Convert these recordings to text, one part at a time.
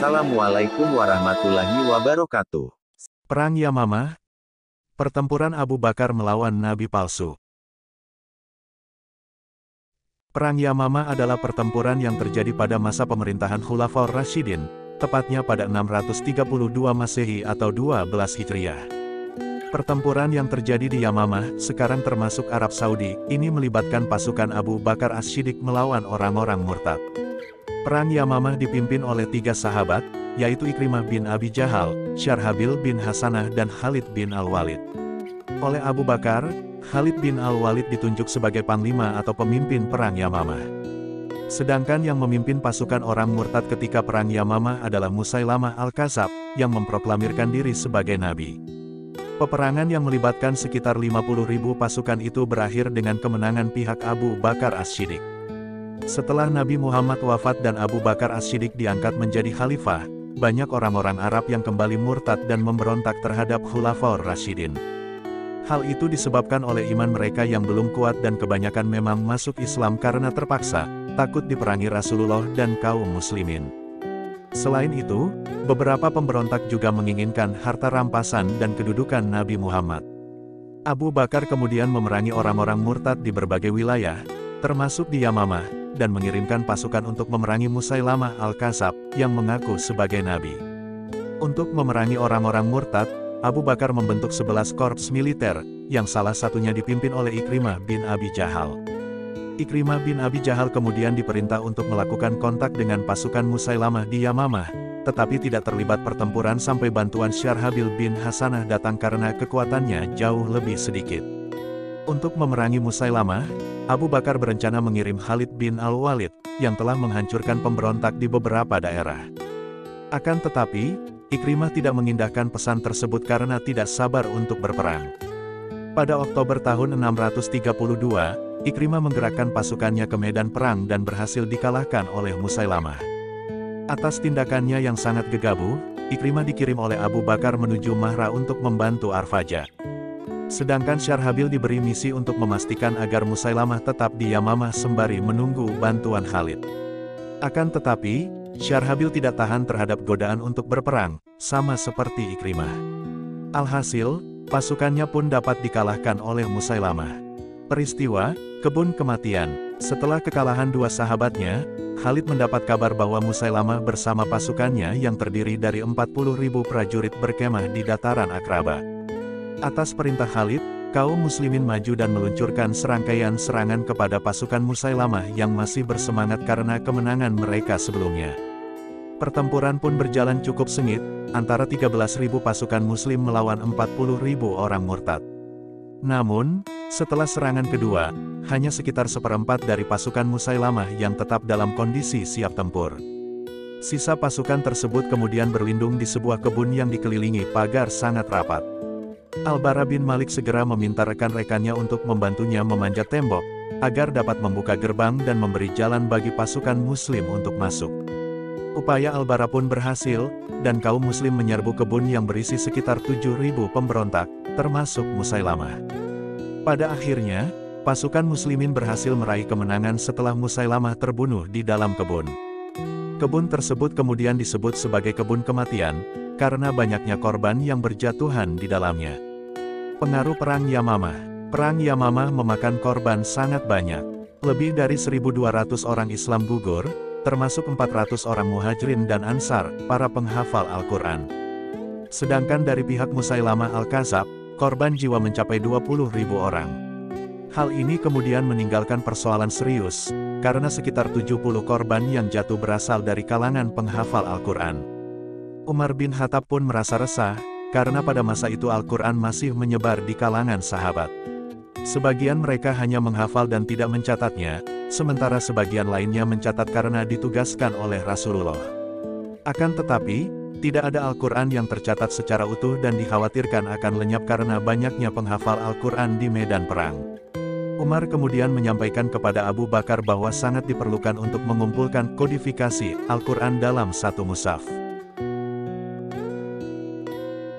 Assalamualaikum warahmatullahi wabarakatuh. Perang Yamamah, pertempuran Abu Bakar melawan Nabi palsu. Perang Yamamah adalah pertempuran yang terjadi pada masa pemerintahan Khulafaur Rasyidin, tepatnya pada 632 Masehi atau 12 Hijriah. Pertempuran yang terjadi di Yamamah, sekarang termasuk Arab Saudi, ini melibatkan pasukan Abu Bakar As-Siddiq melawan orang-orang murtad. Perang Yamamah dipimpin oleh 3 sahabat, yaitu Ikrimah bin Abi Jahal, Syarhabil bin Hasanah dan Khalid bin Al-Walid. Oleh Abu Bakar, Khalid bin Al-Walid ditunjuk sebagai panglima atau pemimpin Perang Yamamah. Sedangkan yang memimpin pasukan orang murtad ketika Perang Yamamah adalah Musailamah Al-Kadzab, yang memproklamirkan diri sebagai nabi. Peperangan yang melibatkan sekitar 50.000 pasukan itu berakhir dengan kemenangan pihak Abu Bakar As-Siddiq. Setelah Nabi Muhammad wafat dan Abu Bakar As-Siddiq diangkat menjadi khalifah, banyak orang-orang Arab yang kembali murtad dan memberontak terhadap Khulafaur Rasyidin. Hal itu disebabkan oleh iman mereka yang belum kuat dan kebanyakan memang masuk Islam karena terpaksa, takut diperangi Rasulullah dan kaum muslimin. Selain itu, beberapa pemberontak juga menginginkan harta rampasan dan kedudukan Nabi Muhammad. Abu Bakar kemudian memerangi orang-orang murtad di berbagai wilayah, termasuk di Yamamah, dan mengirimkan pasukan untuk memerangi Musailamah Al-Kadzab, yang mengaku sebagai nabi. Untuk memerangi orang-orang murtad, Abu Bakar membentuk 11 korps militer, yang salah satunya dipimpin oleh Ikrimah bin Abi Jahal. Ikrimah bin Abi Jahal kemudian diperintah untuk melakukan kontak dengan pasukan Musailamah di Yamamah, tetapi tidak terlibat pertempuran sampai bantuan Syarhabil bin Hasanah datang karena kekuatannya jauh lebih sedikit. Untuk memerangi Musailamah, Abu Bakar berencana mengirim Khalid bin Al-Walid, yang telah menghancurkan pemberontak di beberapa daerah. Akan tetapi, Ikrimah tidak mengindahkan pesan tersebut karena tidak sabar untuk berperang. Pada Oktober tahun 632, Ikrimah menggerakkan pasukannya ke medan perang dan berhasil dikalahkan oleh Musailamah. Atas tindakannya yang sangat gegabah, Ikrimah dikirim oleh Abu Bakar menuju Mahra untuk membantu Arfaja. Sedangkan Syarhabil diberi misi untuk memastikan agar Musailamah tetap di Yamamah sembari menunggu bantuan Khalid. Akan tetapi, Syarhabil tidak tahan terhadap godaan untuk berperang, sama seperti Ikrimah. Alhasil, pasukannya pun dapat dikalahkan oleh Musailamah. Peristiwa, Kebun Kematian. Setelah kekalahan 2 sahabatnya, Khalid mendapat kabar bahwa Musailamah bersama pasukannya yang terdiri dari 40.000 prajurit berkemah di dataran Akraba. Atas perintah Khalid, kaum muslimin maju dan meluncurkan serangkaian serangan kepada pasukan Musailamah yang masih bersemangat karena kemenangan mereka sebelumnya. Pertempuran pun berjalan cukup sengit, antara 13.000 pasukan muslim melawan 40.000 orang murtad. Namun, setelah serangan kedua, hanya sekitar seperempat dari pasukan Musailamah yang tetap dalam kondisi siap tempur. Sisa pasukan tersebut kemudian berlindung di sebuah kebun yang dikelilingi pagar sangat rapat. Al-Bara bin Malik segera meminta rekan-rekannya untuk membantunya memanjat tembok, agar dapat membuka gerbang dan memberi jalan bagi pasukan muslim untuk masuk. Upaya Al-Bara pun berhasil, dan kaum muslim menyerbu kebun yang berisi sekitar 7.000 pemberontak, termasuk Musailamah. Pada akhirnya, pasukan muslimin berhasil meraih kemenangan setelah Musailamah terbunuh di dalam kebun. Kebun tersebut kemudian disebut sebagai Kebun Kematian, karena banyaknya korban yang berjatuhan di dalamnya. Pengaruh Perang Yamamah. Perang Yamamah memakan korban sangat banyak. Lebih dari 1.200 orang Islam gugur, termasuk 400 orang Muhajirin dan Ansar, para penghafal Al-Quran. Sedangkan dari pihak Musailamah Al-Kadzab, korban jiwa mencapai 20.000 orang. Hal ini kemudian meninggalkan persoalan serius, karena sekitar 70 korban yang jatuh berasal dari kalangan penghafal Al-Quran. Umar bin Khattab pun merasa resah, karena pada masa itu Al-Quran masih menyebar di kalangan sahabat. Sebagian mereka hanya menghafal dan tidak mencatatnya, sementara sebagian lainnya mencatat karena ditugaskan oleh Rasulullah. Akan tetapi, tidak ada Al-Quran yang tercatat secara utuh dan dikhawatirkan akan lenyap karena banyaknya penghafal Al-Quran di medan perang. Umar kemudian menyampaikan kepada Abu Bakar bahwa sangat diperlukan untuk mengumpulkan kodifikasi Al-Quran dalam satu mushaf.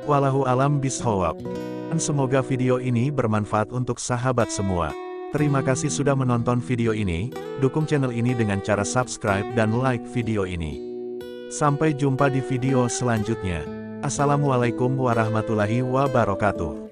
Wallahu alam bishawab. Semoga video ini bermanfaat untuk sahabat semua. Terima kasih sudah menonton video ini, dukung channel ini dengan cara subscribe dan like video ini. Sampai jumpa di video selanjutnya. Assalamualaikum warahmatullahi wabarakatuh.